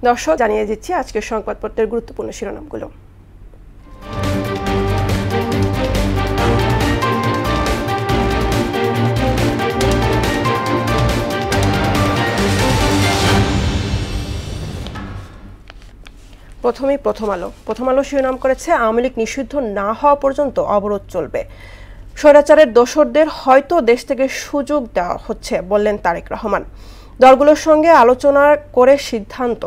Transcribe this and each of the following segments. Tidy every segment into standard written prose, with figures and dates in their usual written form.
দর্শক, জানিয়ে দিচ্ছি আজকের সংবাদপত্রের গুরুত্বপূর্ণ শিরোনামগুলো। প্রথমেই প্রথম আলো শিরোনাম করেছে, আওয়ামী লীগ নিষিদ্ধ না হওয়া পর্যন্ত অবরোধ চলবে। স্বৈরাচারের দোসরদের হয়তো দেশ থেকে সুযোগ দেওয়া হচ্ছে, বললেন তারেক রহমান। দলগুলোর সঙ্গে আলোচনা করে সিদ্ধান্ত।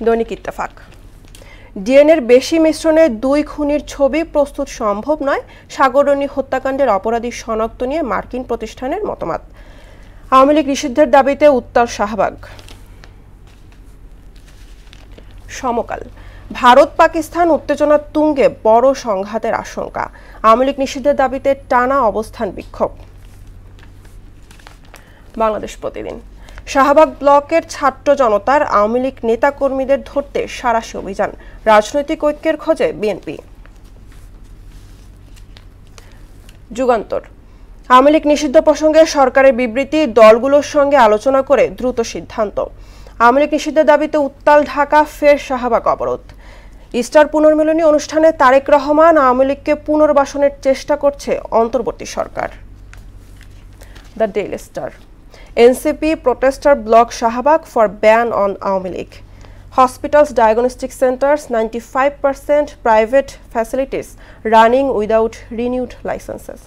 দৈনিক ইত্তেফাক, ডিএনএর বেশি মিশ্রণে 2 খুনির ছবি প্রস্তুত সম্ভব নয়, সাগররণী হত্যাকাণ্ডের অপরাধী শনাক্ত নিয়ে মার্কিন প্রতিষ্ঠানের মতামত। আওয়ামী লীগ নিষিদ্ধের দাবিতে উত্তাল শাহবাগ। সমকাল, ভারত পাকিস্তান উত্তেজনার তুঙ্গে বড় সংঘাতের আশঙ্কা। আওয়ামী লীগ নিষিদ্ধের দাবিতে টানা অবস্থান বিক্ষোভ। বাংলাদেশ প্রতিদিন, শাহবাগ ব্লকের ছাত্র জনতার আওয়ামী লীগ নেতাকর্মীদের ধরতে সাঁড়াশি অভিযান, রাজনৈতিক ঐক্যের খোঁজে বিএনপি। যুগান্তর, আওয়ামী লীগ নিষিদ্ধ প্রসঙ্গে সরকারের বিবৃতি, দলগুলোর সঙ্গে আলোচনা করে দ্রুত সিদ্ধান্ত। আওয়ামী লীগ নিষিদ্ধের দাবিতে উত্তাল ঢাকা, ফের শাহবাগ অবরোধ। ইস্টার পুনর্মিলনী অনুষ্ঠানে তারেক রহমান, আওয়ামী লীগকে পুনর্বাসনের চেষ্টা করছে অন্তর্বর্তী সরকার। The Daily Star, NCP protester block Shahbag for ban on Awami League. Hospitals, diagnostic centers, 95% private facilities running without renewed licenses.